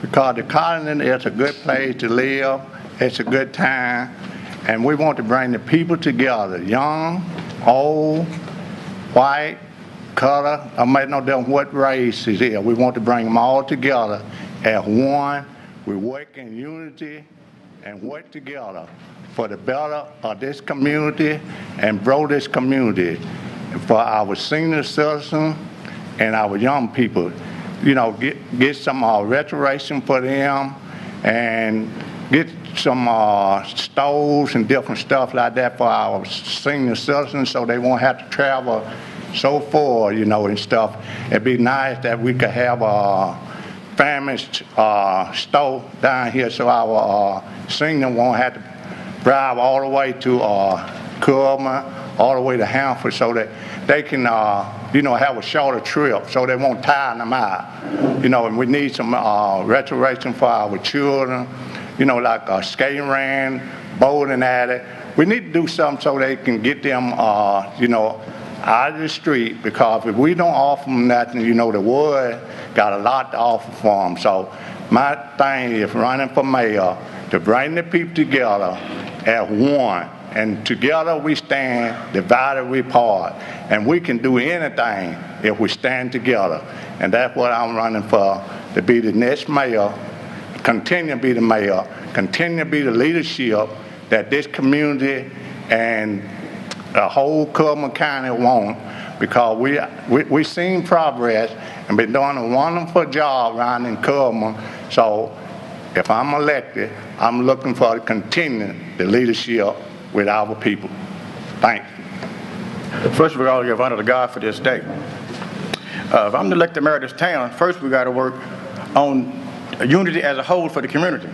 because the colony is a good place to live. It's a good time, and we want to bring the people together, young, old, white, color, I might know them what race it is. We want to bring them all together as one. We work in unity and work together for the better of this community and grow this community for our senior citizens and our young people. You know, get some restoration for them and get some stoves and different stuff like that for our senior citizens so they won't have to travel so far, you know, and stuff. It'd be nice that we could have a famished stove down here so our senior won't have to drive all the way to Coleman, all the way to Hanford so that they can, you know, have a shorter trip so they won't tire them out. You know, and we need some restoration for our children, you know, like a skating rink, bowling alley. We need to do something so they can get them, you know, out of the street, because if we don't offer them nothing, you know, the ward got a lot to offer for them. So my thing is running for mayor to bring the people together as one. And together we stand, divided we part. And we can do anything if we stand together. And that's what I'm running for, to be the next mayor, continue to be the mayor, continue to be the leadership that this community and the whole Coleman County want, because we seen progress and been doing a wonderful job around in Coleman. So if I'm elected, I'm looking for to continue the leadership with our people. Thanks. First, we got to give honor to God for this day. If I'm the elected mayor of this town, first we got to work on unity as a whole for the community.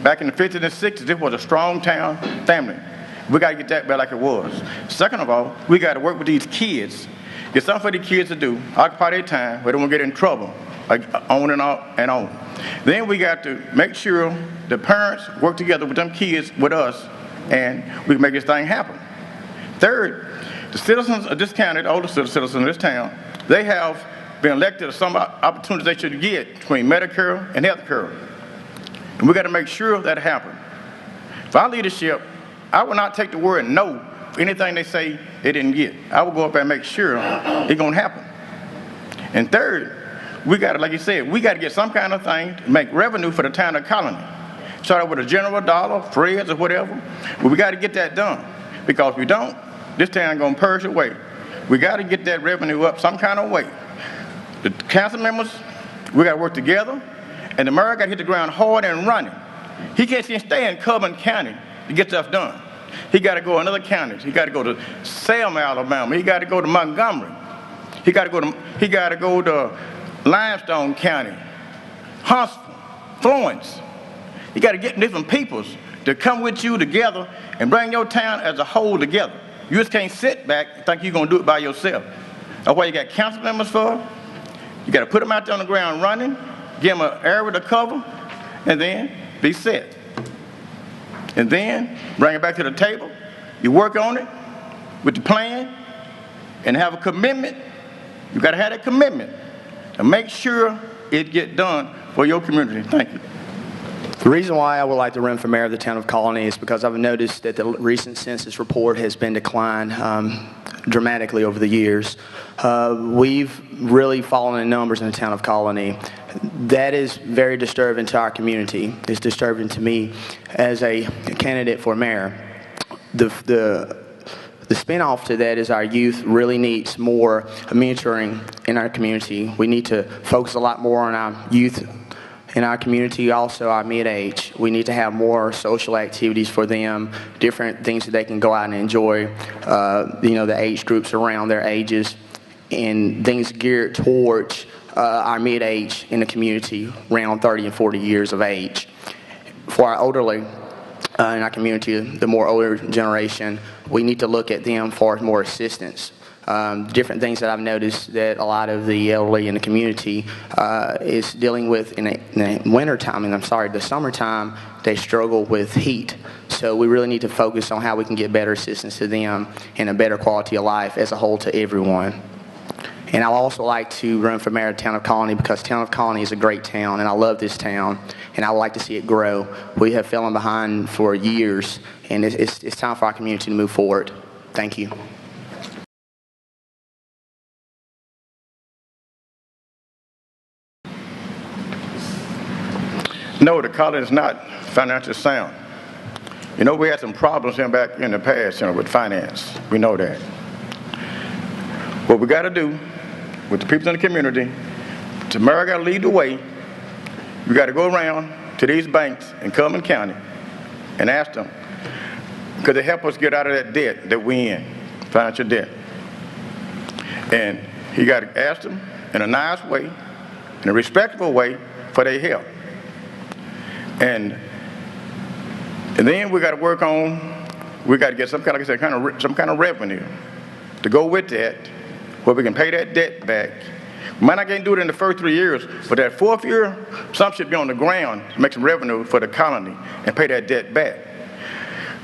Back in the 50s and 60s, this was a strong town family. We got to get that back like it was. Second of all, we got to work with these kids. Get something for these kids to do, occupy their time, where they won't get in trouble, like on and on and on. Then we got to make sure the parents work together with them kids, with us, and we can make this thing happen. Third, the citizens of this county, the older citizens of this town, they have been elected to some opportunities they should get between Medicare and health care. And we got to make sure that happens. For our leadership, I will not take the word no for anything they say they didn't get. I will go up and make sure it's going to happen. And third, we got to, like you said, we got to get some kind of thing to make revenue for the town of Colony. Start out with a general dollar, Fred's or whatever, but we got to get that done. Because if we don't, this town going to purge away. We got to get that revenue up some kind of way. The council members, we got to work together, and the mayor got to hit the ground hard and running. He can't stay in Coleman County to get stuff done. He got to go to another counties. He got to go to Selma, Alabama. He got to go to Montgomery. He got to go to Limestone County, Huntsville, Florence. You got to get different peoples to come with you together and bring your town as a whole together. You just can't sit back and think you're going to do it by yourself. That's why you got council members for. You got to put them out there on the ground running, give them an area to cover, and then be set. And then bring it back to the table. You work on it with the plan and have a commitment. You got to have that commitment to make sure it get done for your community. Thank you. The reason why I would like to run for mayor of the town of Colony is because I've noticed that the recent census report has been declined dramatically over the years. We've really fallen in numbers in the town of Colony. That is very disturbing to our community. It's disturbing to me as a candidate for mayor. The spinoff to that is our youth really needs more mentoring in our community. We need to focus a lot more on our youth in our community, also our mid-age. We need to have more social activities for them, different things that they can go out and enjoy, the age groups around their ages, and things geared towards our mid-age in the community, around 30 and 40 years of age. For our elderly in our community, the more older generation, we need to look at them for more assistance. Different things that I've noticed that a lot of the elderly in the community is dealing with in the wintertime, and the summertime, they struggle with heat. So we really need to focus on how we can get better assistance to them and a better quality of life as a whole to everyone. And I'd also like to run for mayor of the town of Colony because town of Colony is a great town, and I love this town, and I would like to see it grow. We have fallen behind for years, and it's time for our community to move forward. Thank you. No, the college is not financially sound. You know, we had some problems here back in the past, with finance. We know that. What we got to do with the people in the community, the mayor got to lead the way. We got to go around to these banks in Coleman County and ask them, could they help us get out of that debt that we in, financial debt? And he got to ask them in a nice way, in a respectful way, for their help. And then we got to work on, we got to get some kind of revenue to go with that, where we can pay that debt back. We might not get to do it in the first 3 years, but that fourth year, some should be on the ground to make some revenue for the colony and pay that debt back.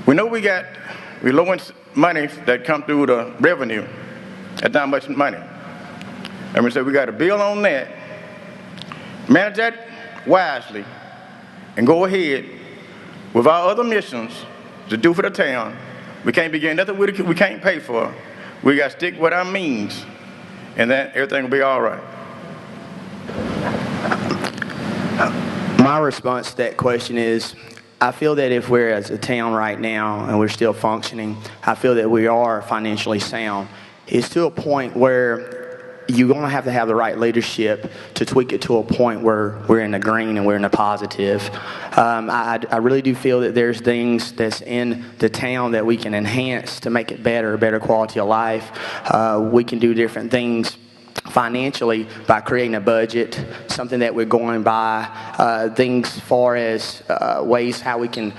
We know we low money that come through the revenue. That's not much money. And we said we got to build on that, manage that wisely, and go ahead with our other missions to do for the town. We can't begin nothing we can't pay for. We got to stick with our means, and then everything will be all right. My response to that question is, I feel that if we're as a town right now and we're still functioning, I feel that we are financially sound. It's to a point where you're going to have the right leadership to tweak it to a point where we're in the green and we're in the positive. I really do feel that there's things that's in the town that we can enhance to make it better, a better quality of life. We can do different things financially by creating a budget, something that we're going by, things far as ways how we can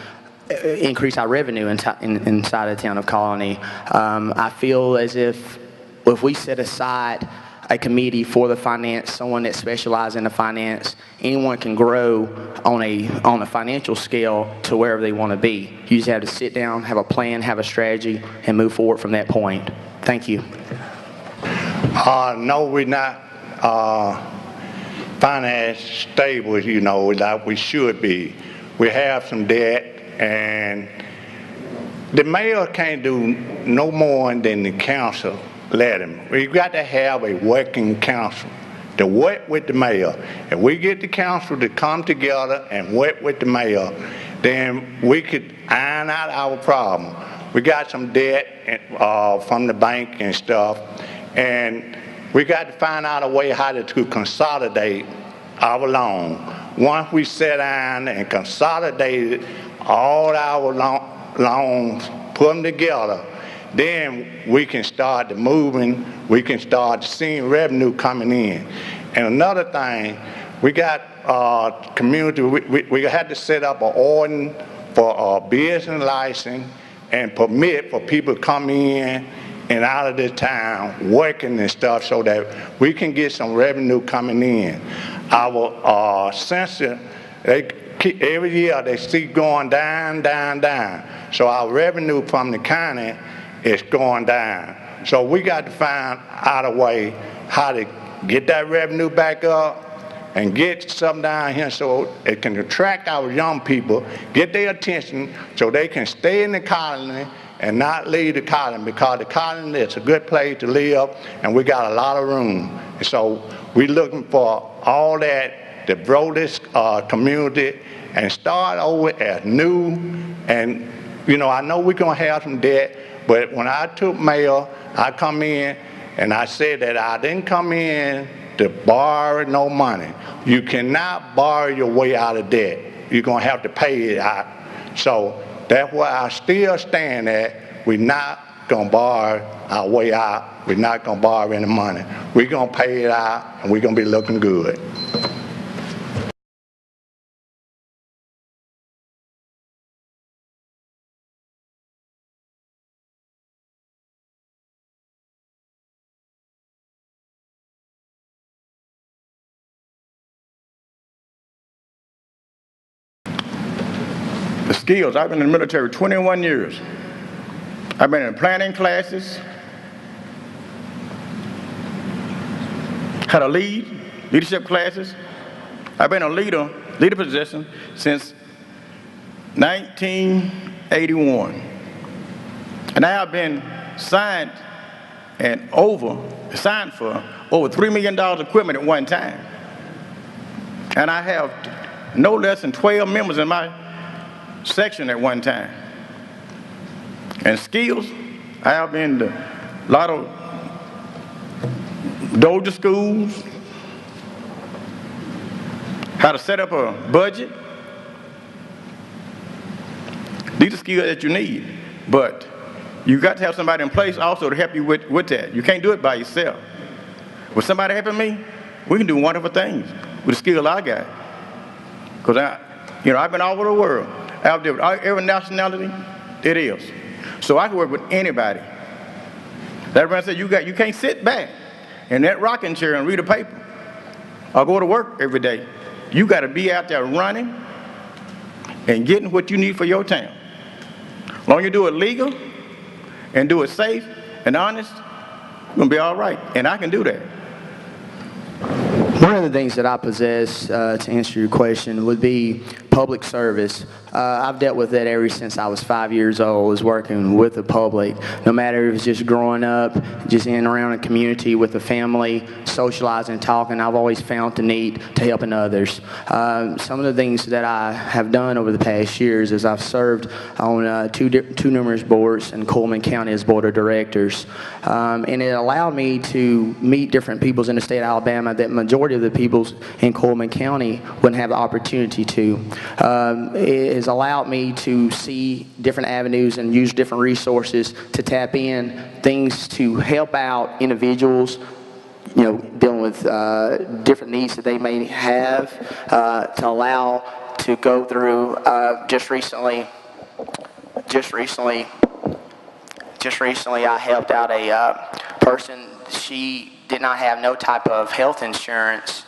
increase our revenue inside the town of Colony. I feel as if we set aside a committee for the finance, someone that specializes in the finance, anyone can grow on a financial scale to wherever they want to be. You just have to sit down, have a plan, have a strategy, and move forward from that point. Thank you. No, we're not finance stable, like we should be. We have some debt, and the mayor can't do no more than the council let him. We've got to have a working council to work with the mayor. If we get the council to come together and work with the mayor, then we could iron out our problem. We got some debt from the bank and stuff, and we got to find out a way how to consolidate our loan. Once we sit down and consolidate all our loans, put them together, then we can start moving, we can start seeing revenue coming in. And another thing, we got community, we had to set up an ordinance for a business license and permit for people to come in and out of the town working and stuff so that we can get some revenue coming in. Our census, every year they see going down, down, down. So our revenue from the county is going down. So we got to find out a way how to get that revenue back up and get something down here so it can attract our young people, get their attention so they can stay in the colony and not leave the colony, because the colony is a good place to live and we got a lot of room. And so we're looking for all that to grow this community and start over as new. And I know we're gonna have some debt, but when I took mayor, I come in and I said that I didn't come in to borrow no money. You cannot borrow your way out of debt. You're gonna have to pay it out. So that's where I still stand at. We're not gonna borrow our way out. We're not gonna borrow any money. We're gonna pay it out and we're gonna be looking good. The skills, I've been in the military 21 years. I've been in planning classes, how to lead, leadership classes. I've been a leader position since 1981. And I have been signed for over $3 million equipment at one time. And I have no less than 12 members in my section at one time. And skills, I have been to a lot of doja schools, how to set up a budget. These are skills that you need, but you got to have somebody in place also to help you with that. You can't do it by yourself. With somebody helping me, we can do wonderful things with the skill I got. Because I've been all over the world. I've dealt with every nationality it is. So I can work with anybody. That man said, you can't sit back in that rocking chair and read a paper or go to work every day. You got to be out there running and getting what you need for your town. As long as you do it legal and do it safe and honest, you're going to be all right. And I can do that. One of the things that I possess, to answer your question, would be public service. I've dealt with that ever since I was 5 years old, is working with the public. No matter if it's just growing up, just in and around a community with a family, socializing, talking, I've always found the need to helping others. Some of the things that I have done over the past years is I've served on two numerous boards in Coleman County as board of directors. And it allowed me to meet different peoples in the state of Alabama that majority of the peoples in Coleman County wouldn't have the opportunity to. It has allowed me to see different avenues and use different resources to tap in things to help out individuals, dealing with different needs that they may have, to allow to go through. Just recently, I helped out a person. She did not have no type of health insurance.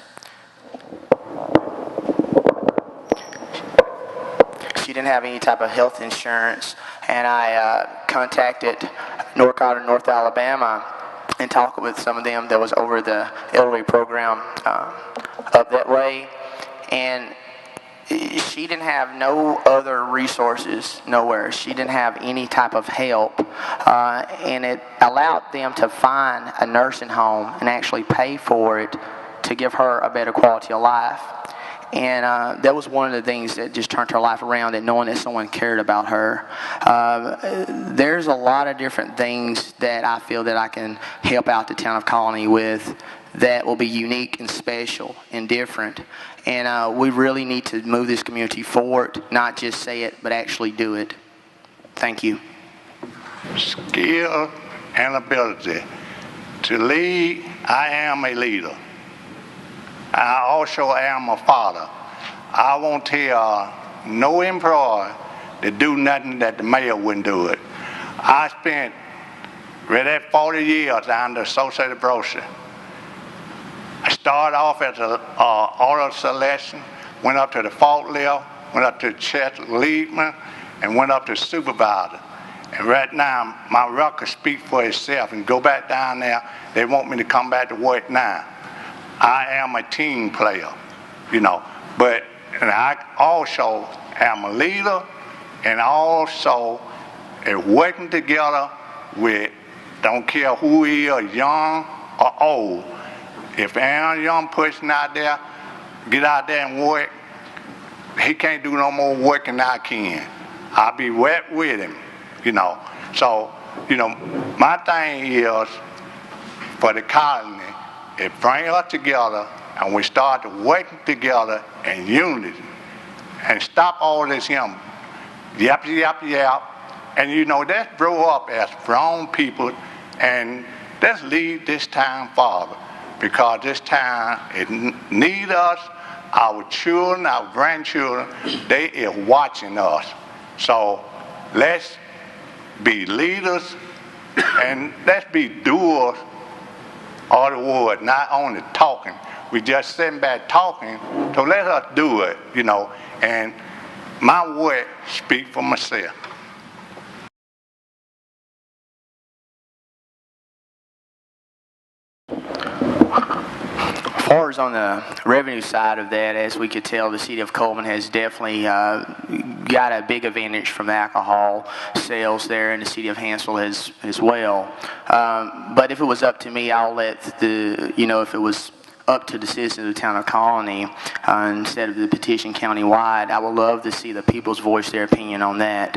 She didn't have any type of health insurance, and I contacted North Alabama and talked with some of them that was over the elderly program up that way, and she didn't have no other resources nowhere. She didn't have any type of help, and it allowed them to find a nursing home and actually pay for it to give her a better quality of life. And that was one of the things that just turned her life around, and knowing that someone cared about her. There's a lot of different things that I feel that I can help out the town of Colony with that will be unique and special and different. And we really need to move this community forward, not just say it, but actually do it. Thank you. Skill and ability. To lead, I am a leader. I also am a father. I won't tell no employee to do nothing that the mayor wouldn't do it. I spent right at 40 years under Associated Brochure. I started off as an auto selection, went up to the forklift, went up to chest leadman, and went up to supervisor. And right now, my record speaks for itself. And go back down there, they want me to come back to work now. I am a team player, but and I also am a leader, and also working together with, don't care who he is, young or old. If there's a young person out there, get out there and work. He can't do no more work than I can. I'll be wet with him, So, my thing is for the colony, it brings us together and we start working together in unity and stop all this yap. And let's grow up as grown people and let's lead this town forward, because this town, it needs us. Our children, our grandchildren, they are watching us. So let's be leaders and let's be doers of the word, not only talking. We just sitting back talking, so let us do it, and my word speak for myself. far as on the revenue side of that, as we could tell, the city of Coleman has definitely got a big advantage from the alcohol sales there, and the city of Hansville as well. But if it was up to me, I'll let if it was up to the citizens of the town of Colony instead of the petition countywide, I would love to see the people's voice their opinion on that.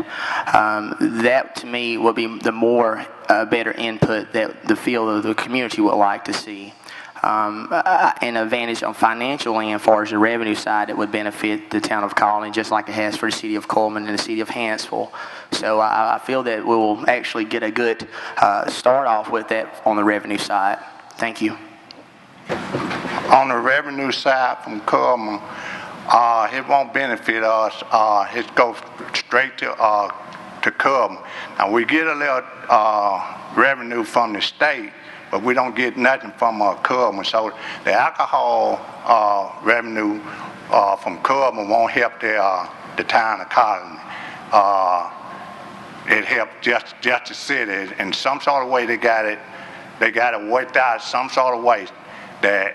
That to me would be the more better input that the field of the community would like to see. An advantage on financially and as far as the revenue side, it would benefit the town of Colony just like it has for the city of Coleman and the city of Hansville. So I feel that we will actually get a good start off with that on the revenue side. Thank you. On the revenue side from Coleman, it won't benefit us. It goes straight to Coleman. Now we get a little revenue from the state, but we don't get nothing from Coleman. So the alcohol revenue from Coleman won't help the town of Colony. It helps just the city in some sort of way. They got it worked out some sort of way that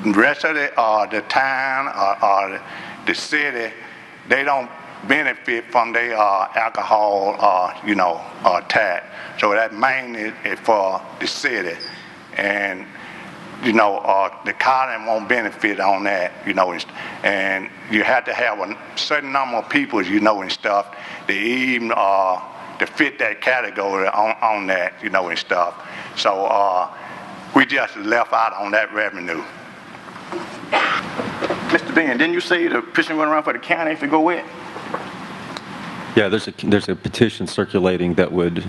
the rest of the town or the city, they don't benefit from their alcohol tax. So that mainly is for the city, and the colony won't benefit on that, and you have to have a certain number of people, and stuff, to even to fit that category on that, and stuff. So we just left out on that revenue. Mr. Ben, didn't you say the petition went around for the county if it go wet? Yeah, there's a petition circulating that would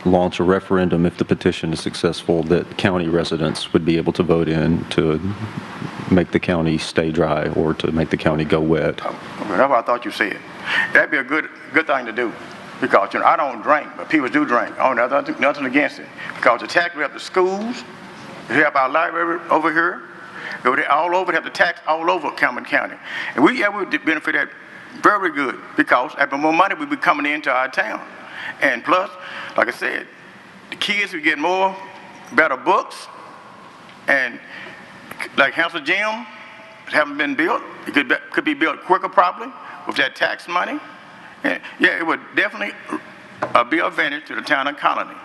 launch a referendum if the petition is successful, that county residents would be able to vote in to make the county stay dry or to make the county go wet. Okay, that's what I thought you said. That'd be a good thing to do, because I don't drink, but people do drink. I don't have nothing against it, because the tax we have the schools, we have our library over here, all over, have the tax all over Cameron County, and we would benefit that very good, because more money would be coming into our town. And plus, like I said, the kids would get better books, and like Hansville Gym haven't been built. It could be built quicker probably with that tax money. And yeah, it would definitely be an advantage to the town of Colony,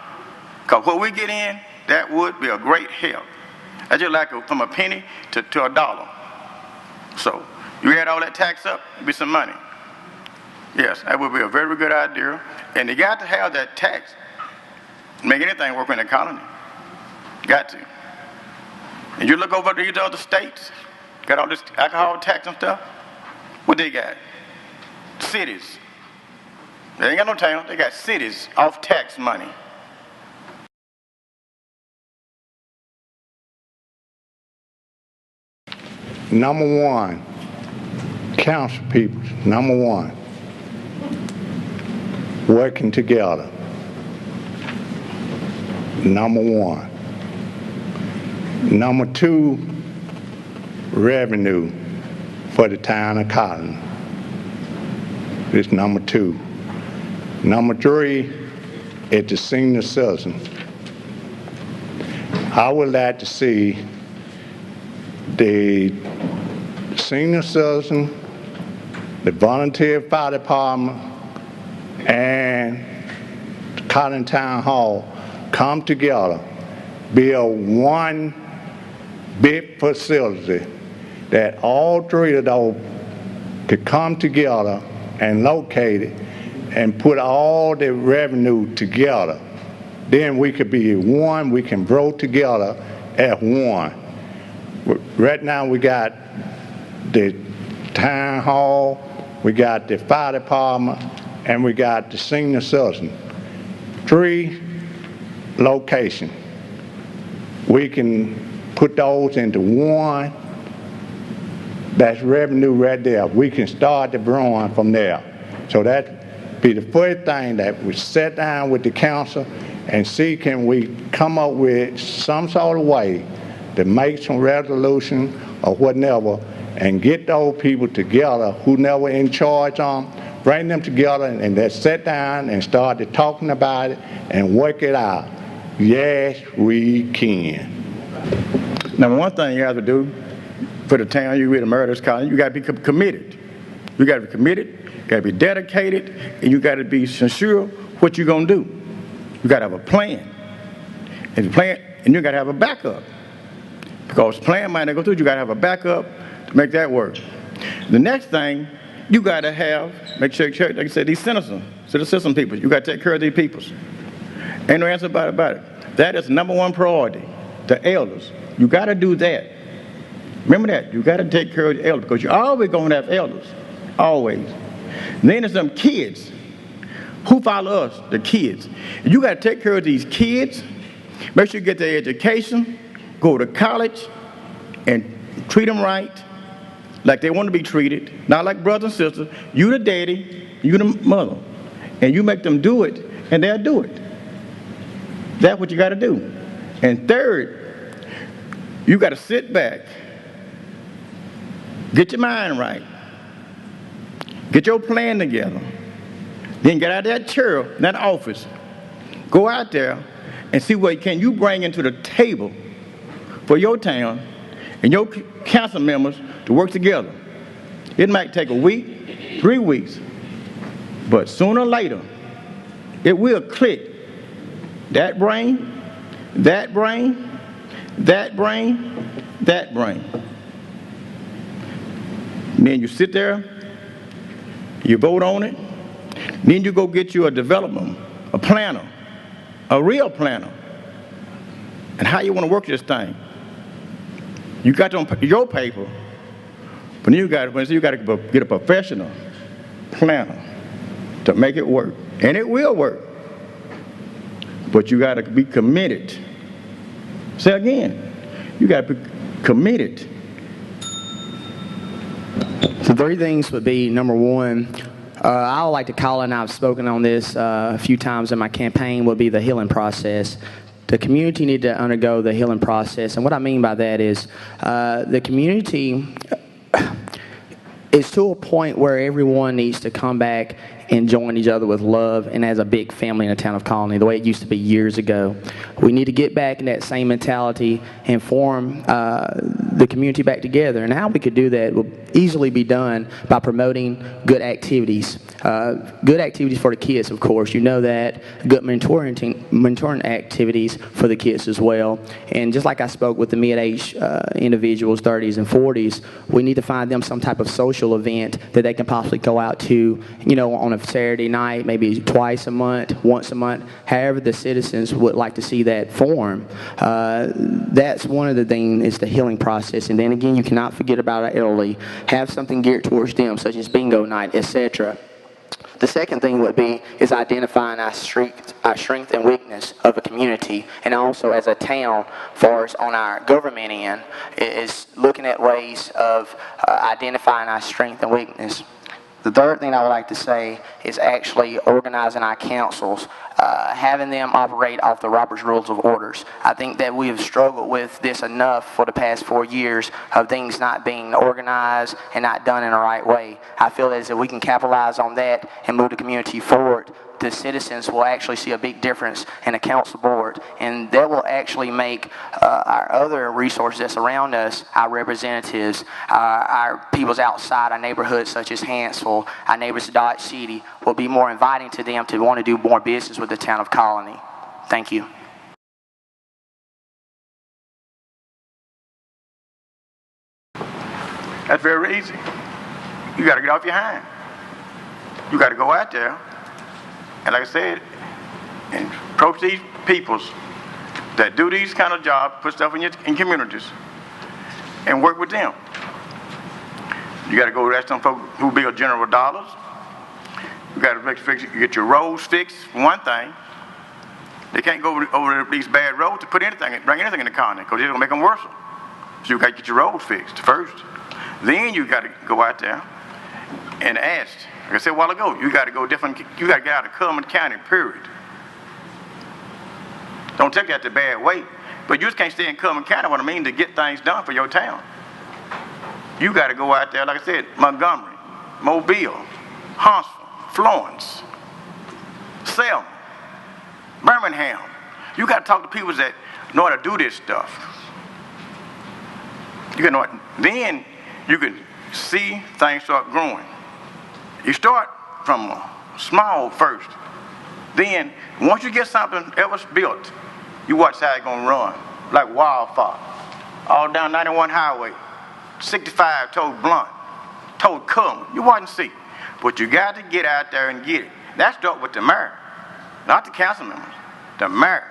because what we get in, that would be a great help. That's just like from a penny to $1. So you add all that tax up, it'd be some money. Yes, that would be a very good idea. And you got to have that tax to make anything work in the colony. Got to. And you look over to these other states, got all this alcohol tax and stuff. What they got? Cities. They ain't got no town. They got cities off tax money. Number one, council people, number one, working together. Number one. Number two, revenue for the town of Colony. This number two. Number three is the senior citizen. I would like to see the senior citizen, the volunteer fire department, and the Colony Town Hall come together, build one big facility that all three of those could come together and locate it and put all the revenue together. Then we could be one, we can grow together as one. Right now we got the town hall, we got the fire department, and we got the senior citizen. 3 locations. We can put those into one. That's revenue right there. We can start the growing from there. So that be the first thing that we sit down with the council and see, can we come up with some sort of way to make some resolution or whatever and get those people together who never in charge on, bring them together and let's sit down and start to talking about it and work it out. Yes, we can. Now, one thing you have to do, for the town, you be the mayor of this colony, you got to be committed. You got to be committed, you got to be dedicated, and you got to be sincere what you're going to do. You got to have a plan. And you got to have a backup. Because plan might not go through, you got to have a backup to make that work. The next thing, you got to have, make sure, like I said, these citizen people, you got to take care of these peoples. Ain't no answer about it. That is number one priority, the elders. You got to do that. Remember that. You got to take care of the elders because you're always going to have elders. Always. And then there's some kids. Who follow us? The kids. You got to take care of these kids. Make sure you get their education, go to college, and treat them right, like they want to be treated, not like brothers and sisters. You the daddy, you the mother, and you make them do it, and they'll do it. That's what you got to do. And third, you got to sit back, get your mind right, get your plan together, then get out of that chair, that office, go out there and see what can you bring into the table for your town and your council members to work together. It might take a week, 3 weeks, but sooner or later, it will click. That brain, that brain, that brain, that brain. And then you sit there, you vote on it, then you go get you a development, a planner, a real planner, and how you want to work this thing. You got it on your paper, but then you got to get a professional planner to make it work, and it will work. But you got to be committed. Say again, you got to be committed. So 3 things would be, number one, I would like to call it, and I've spoken on this a few times in my campaign, would be the healing process. The community need to undergo the healing process. And what I mean by that is the community is to a point where everyone needs to come back and join each other with love and as a big family in the town of Colony, the way it used to be years ago. We need to get back in that same mentality and form the community back together. And how we could do that will easily be done by promoting good activities. Good activities for the kids, of course. You know that. Good mentoring activities for the kids as well. And just like I spoke with the mid-age individuals, 30s and 40s, we need to find them some type of social event that they can possibly go out to, you know, on a Saturday night, maybe twice a month, once a month, however the citizens would like to see that form. That's one of the things, is the healing process. And then again, you cannot forget about our elderly. Have something geared towards them, such as bingo night, etc. The second thing would be is identifying our strength and weakness of a community, and also as a town, far as on our government end, is looking at ways of identifying our strength and weakness. The third thing I would like to say is actually organizing our councils, having them operate off the Robert's Rules of Orders. I think that we have struggled with this enough for the past 4 years of things not being organized and not done in the right way. I feel as if we can capitalize on that and move the community forward, the citizens will actually see a big difference in a council board, and that will actually make our other resources that surround us, our representatives, our peoples outside our neighborhoods such as Hansville, our neighbors of Dodge City, will be more inviting to them to want to do more business with the town of Colony. Thank you. That's very easy. You got to get off your hind. You got to go out there, and like I said, and approach these peoples that do these kind of jobs, put stuff in communities, and work with them. You got to go ask them folks who build General Dollars. You got to get your roads fixed, for one thing. They can't go over these bad roads to bring anything in the colony, because it's going to make them worse. So you got to get your roads fixed first. Then you got to go out there and ask. Like I said a while ago, you got to go different. You got to get out of Cullman County, period. Don't take that the bad way, but you just can't stay in Cullman County, what I mean, to get things done for your town. You got to go out there, like I said, Montgomery, Mobile, Huntsville, Florence, Selma, Birmingham. You got to talk to people that know how to do this stuff. You know what? Then you can see things start growing. You start from small first. Then once you get something else built, you watch how it's gonna run like wildfire. All down 91 highway, 65 toward Blunt, toward Cullen. You watch and see. But you got to get out there and get it. That start with the mayor, not the council members, the mayor.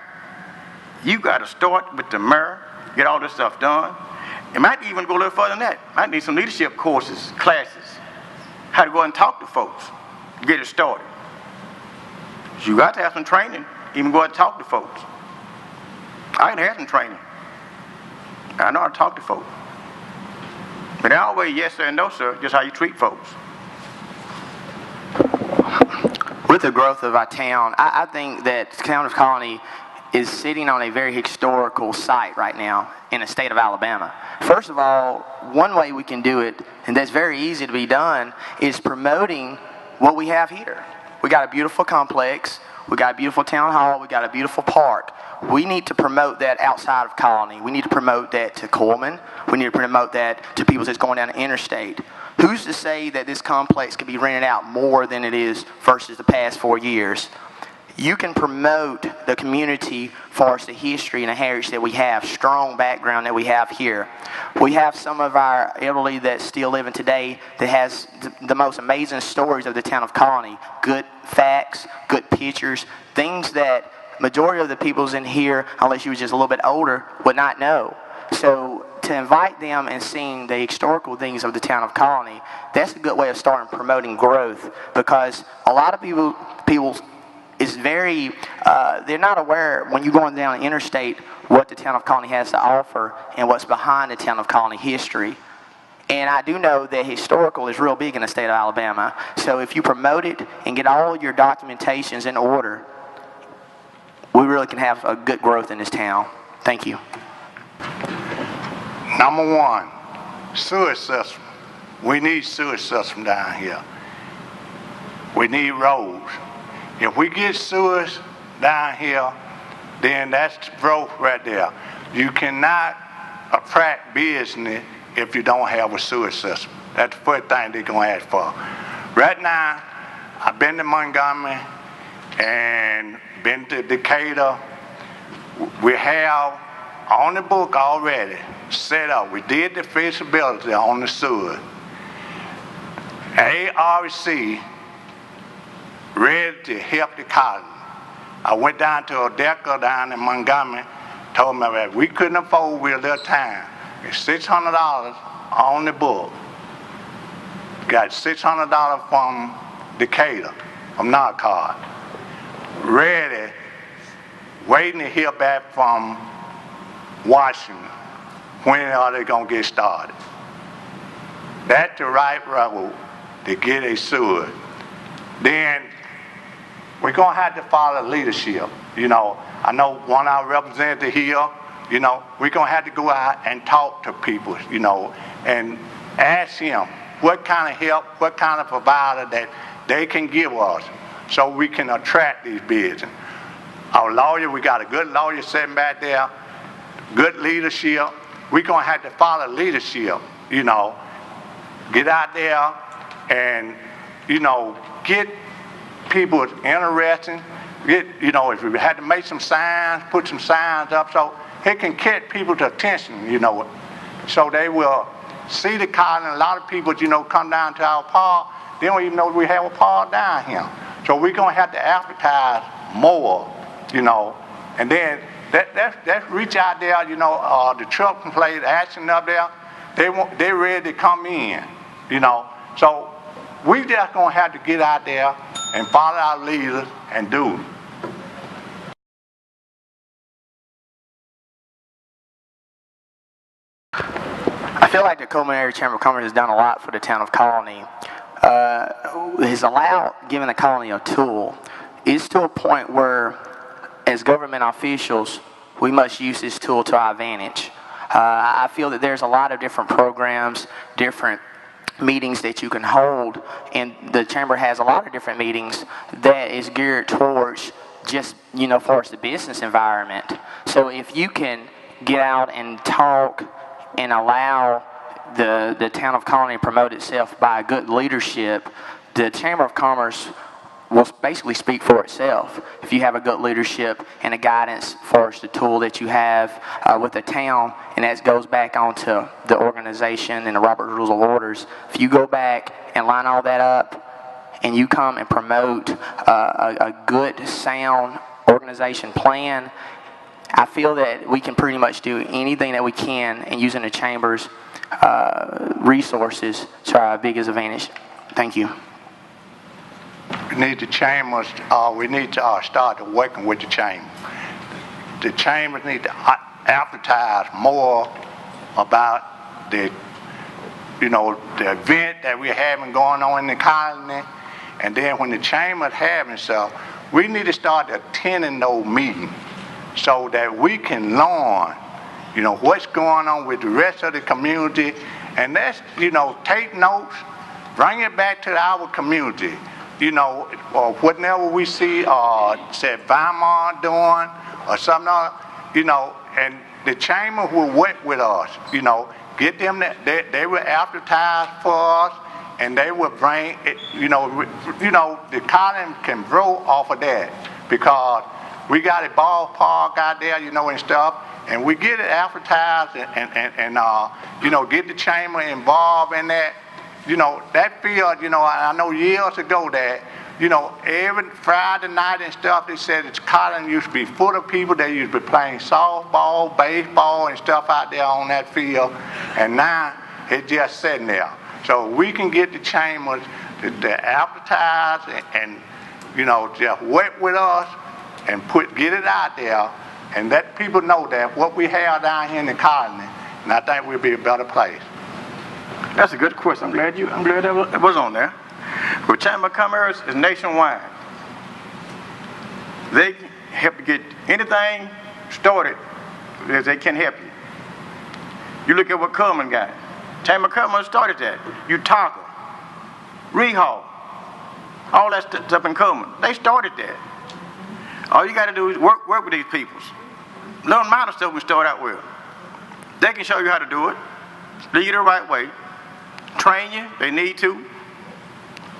You got to start with the mayor, get all this stuff done. It might even go a little further than that. Might need some leadership courses, classes, how to go and talk to folks, get it started. So you got to have some training, even go and talk to folks. I ain't had some training. I know how to talk to folks. But they always yes sir and no sir, just how you treat folks. With the growth of our town, I think that the town of Colony is sitting on a very historical site right now in the state of Alabama. First of all, one way we can do it, and that's very easy to be done, is promoting what we have here. We got a beautiful complex, we got a beautiful town hall, we got a beautiful park. We need to promote that outside of Colony. We need to promote that to Coleman. We need to promote that to people that's going down the interstate. Who's to say that this complex could be rented out more than it is versus the past 4 years? You can promote the community for the history and the heritage that we have, strong background that we have here. We have some of our elderly that's still living today that has the most amazing stories of the town of Colony. Good facts, good pictures, things that majority of the people's in here, unless you were just a little bit older, would not know. So to invite them and seeing the historical things of the town of Colony, that's a good way of starting promoting growth, because a lot of people is very, they're not aware when you're going down the interstate what the town of Colony has to offer and what's behind the town of Colony history. And I do know that historical is real big in the state of Alabama. So if you promote it and get all your documentations in order, we really can have a good growth in this town. Thank you. Number one, sewer system. We need sewer system down here. We need roads. If we get sewers down here, then that's growth right there. You cannot attract business if you don't have a sewer system. That's the first thing they're going to ask for. Right now, I've been to Montgomery and been to Decatur. We have on the book already set up. We did the feasibility on the sewer. ARC ready to help the college. I went down to Odeka down in Montgomery, told me that we couldn't afford with a little time. It's $600 on the book. Got $600 from Decatur, from Narcard. Ready, waiting to hear back from Washington. When are they going to get started? That's the right road to get a sewer. Then we're going to have to follow leadership. You know, I know one of our representatives here, you know, we're going to have to go out and talk to people, you know, and ask him what kind of help, what kind of provider that they can give us so we can attract these bids. Our lawyer, we got a good lawyer sitting back there, good leadership. We're going to have to follow leadership, you know, get out there and, you know, get people interested. Get, you know, if we had to make some signs, put some signs up so it can catch people's attention, you know, so they will see the college. And a lot of people, you know, come down to our park, they don't even know we have a park down here. So we're going to have to advertise more, you know, and then that's reach out there, you know, the truck can play the action up there. They're ready to come in, you know. So we just going to have to get out there and follow our leaders and do it. I feel like the Coleman Area Chamber of Commerce has done a lot for the town of Colony. Has allowed giving the colony a tool. It's to a point where, as government officials, we must use this tool to our advantage. I feel that there's a lot of different programs, different meetings that you can hold, and the chamber has a lot of different meetings that is geared towards just, you know, for the business environment. So if you can get out and talk and allow the town of Colony to promote itself by good leadership, the Chamber of Commerce will basically speak for itself. If you have a good leadership and a guidance for the tool that you have with the town, and that goes back onto the organization and the Robert Rules of Orders, if you go back and line all that up and you come and promote a good, sound organization plan, I feel that we can pretty much do anything that we can and using the Chamber's resources to our biggest advantage. Thank you. We need the chambers, we need to start working with the chamber. The chambers need to advertise more about the event that we're having going on in the colony. And then when the chamber's having stuff, we need to start attending those meetings so that we can learn, what's going on with the rest of the community. And that's, take notes, bring it back to our community. Or whatever we see, say Weimar doing or something, and the chamber will work with us, get them that they will advertise for us, and they will bring it, the colony can grow off of that because we got a ballpark out there, and stuff, and we get it advertised and get the chamber involved in that. That field, I know years ago that, every Friday night and stuff, they said it's Colony used to be full of people. They used to be playing softball, baseball, and stuff out there on that field. And now it's just sitting there. So we can get the chambers to advertise and just work with us and get it out there and let people know that what we have down here in the colony, and I think we'll be a better place. That's a good question. I'm glad that was on there. The Chamber of Commerce is nationwide. They help you get anything started as they can help you. You look at what Coleman got. Chamber of Commerce started that. Utah, Rehall, all that stuff in Coleman. They started that. All you got to do is work with these people. Little amount of stuff we start out with. They can show you how to do it. Lead you the right way. Train you, they need to,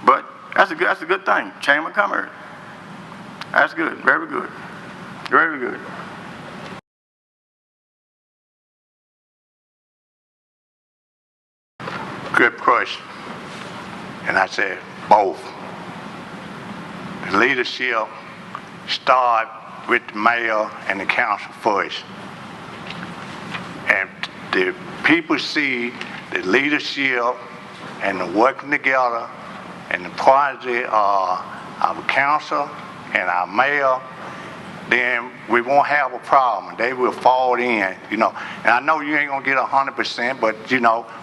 but that's a good thing. Chamber of Commerce. That's good, very good, very good. Good question. And I said both. The leadership start with the mayor and the council first, and the people see the leadership and the working together and the quality of our council and our mayor, then we won't have a problem. They will fall in, And I know you ain't gonna get 100%, but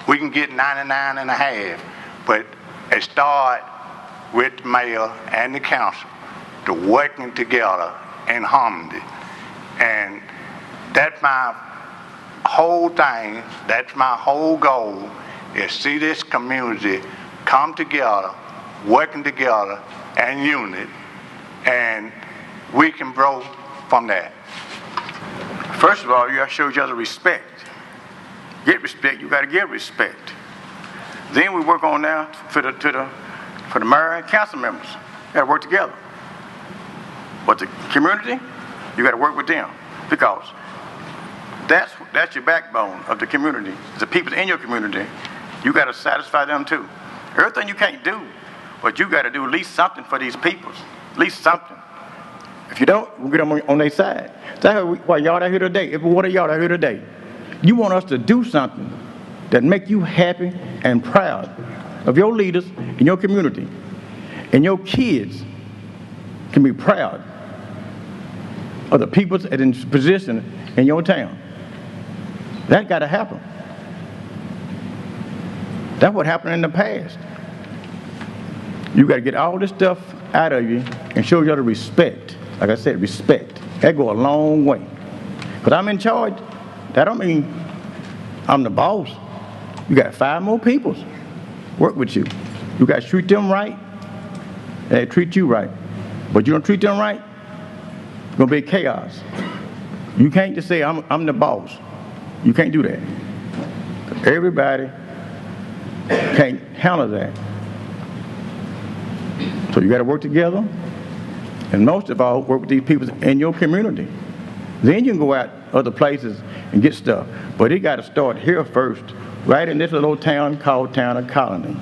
we can get 99.5. But it start with the mayor and the council, to working together in harmony, and that's my whole thing, that's my whole goal, is see this community come together, working together and unit, and we can grow from that. First of all, you got to show each other respect. Get respect, you got to give respect. Then we work on now for the mayor and council members. You got to work together. But the community, you got to work with them, because that's your backbone of the community. The people in your community, you got to satisfy them too. Everything you can't do, but you got to do at least something for these people, at least something. If you don't, we'll get them on their side. That's why y'all out here today. Every one of y'all out here today, you want us to do something that make you happy and proud of your leaders in your community, and your kids can be proud of the people that in position in your town. That got to happen. That's what happened in the past. You got to get all this stuff out of you and show you the respect. Like I said, respect. That go a long way. Because I'm in charge, that don't mean I'm the boss. You got 5 more people work with you. You got to treat them right, and they treat you right. But you don't treat them right, it's going to be chaos. You can't just say, I'm the boss. You can't do that. Everybody can't handle that. So you got to work together, and most of all, work with these people in your community. Then you can go out other places and get stuff. But it got to start here first, right in this little town called Town of Colony.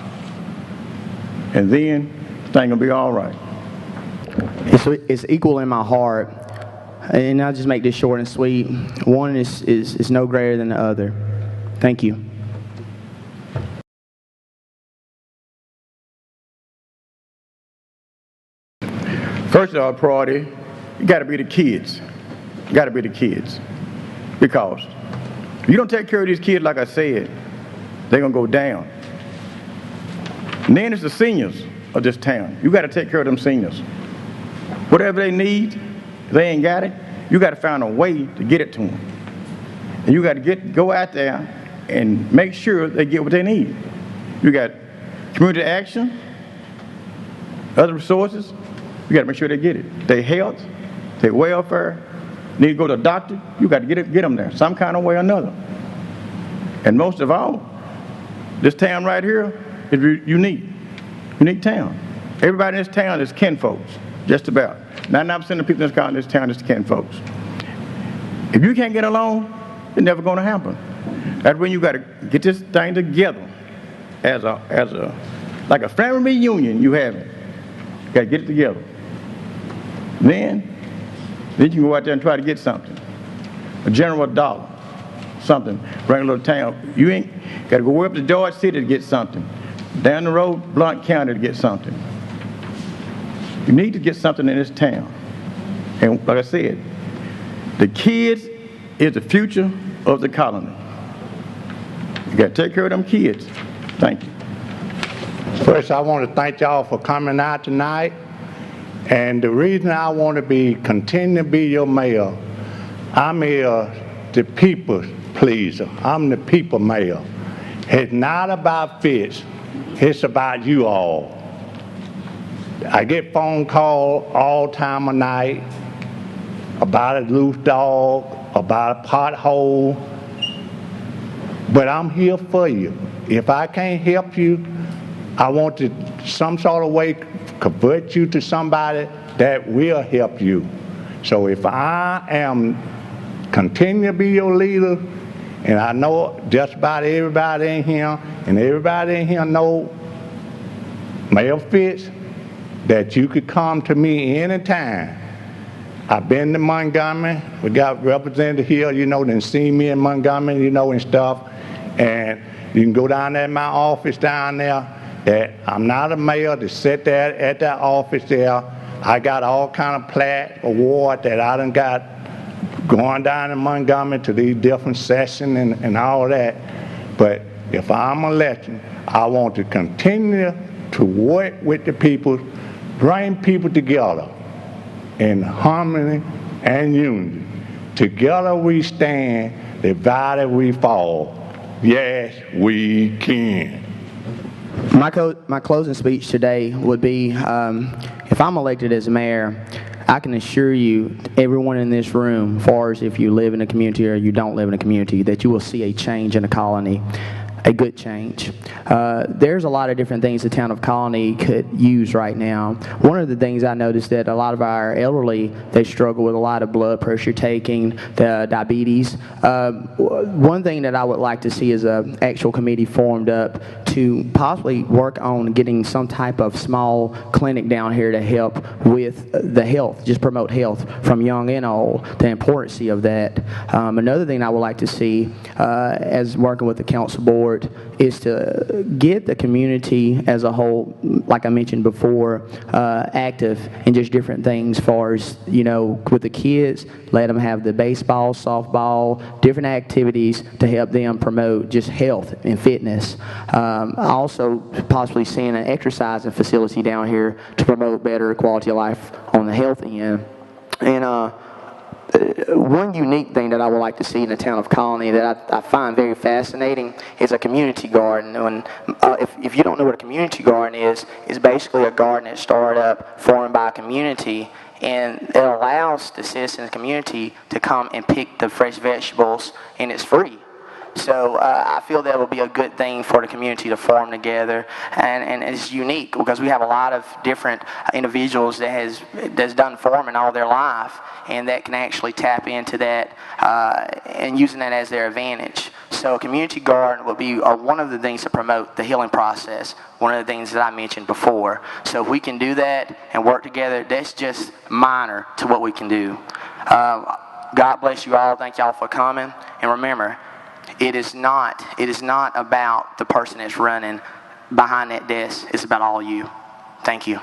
And then the thing will be all right. It's equal in my heart, and I'll just make this short and sweet. One is no greater than the other. Thank you. First of all, priority, you got to be the kids. You got to be the kids. Because if you don't take care of these kids, like I said, they're going to go down. And then it's the seniors of this town. You got to take care of them seniors. Whatever they need, if they ain't got it, you got to find a way to get it to them. And you got to go out there and make sure they get what they need. You got community action, other resources. You got to make sure they get it. Their health, their welfare, need to go to a doctor, you got to get them there, some kind of way or another. And most of all, this town right here is unique town. Everybody in this town is kinfolks, just about. 99% of the people in this town is kinfolks. If you can't get along, it's never going to happen. That's when you got to get this thing together as like a family reunion. You have it. You got to get it together. Then you can go out there and try to get something. A general dollar, something, bring a little town. You ain't got to go up to George City to get something. Down the road, Blount County to get something. You need to get something in this town. And like I said, the kids is the future of the colony. You got to take care of them kids. Thank you. First, I want to thank y'all for coming out tonight. And the reason I want to continue to be your mayor, I'm here the people pleaser. I'm the people mayor. It's not about Fitz. It's about you all. I get phone calls all time of night about a loose dog, about a pothole, but I'm here for you. If I can't help you, I want to some sort of way convert you to somebody that will help you. So if I am continue to be your leader, and I know just about everybody in here, and everybody in here know Mayor Fitz, that you could come to me anytime. I've been to Montgomery. We got representative here, that see me in Montgomery, and stuff. And you can go down there in my office down there. That I'm not a mayor to sit there at that office there. I got all kind of plaque, award that I done got going down in Montgomery to these different sessions and all that. But if I'm elected, I want to continue to work with the people, bring people together in harmony and unity. Together we stand, divided we fall. Yes, we can. My closing speech today would be, if I'm elected as mayor, I can assure you, everyone in this room, as far as if you live in a community or you don't live in a community, that you will see a change in the colony, a good change. There's a lot of different things the town of Colony could use right now. One of the things I noticed that a lot of our elderly, they struggle with a lot of blood pressure taking, the diabetes. One thing that I would like to see is an actual committee formed up to possibly work on getting some type of small clinic down here to help with the health, just promote health from young and old, the importance of that. Another thing I would like to see as working with the council board is to get the community as a whole, like I mentioned before, active in just different things as far as, with the kids, let them have the baseball, softball, different activities to help them promote just health and fitness. Also possibly seeing an exercising facility down here to promote better quality of life on the health end. And one unique thing that I would like to see in the town of Colony that I find very fascinating is a community garden. And if you don't know what a community garden is, it's basically a garden that started up, formed by a community, and it allows the citizens of the community to come and pick the fresh vegetables, and it's free. So I feel that will be a good thing for the community to form together, and it's unique because we have a lot of different individuals that's done farming all their life, and that can actually tap into that and using that as their advantage. So a community garden will be one of the things to promote the healing process, one of the things that I mentioned before. So if we can do that and work together, that's just minor to what we can do. God bless you all. Thank y'all for coming. And remember, it is not about the person that's running behind that desk. It's about all you. Thank you.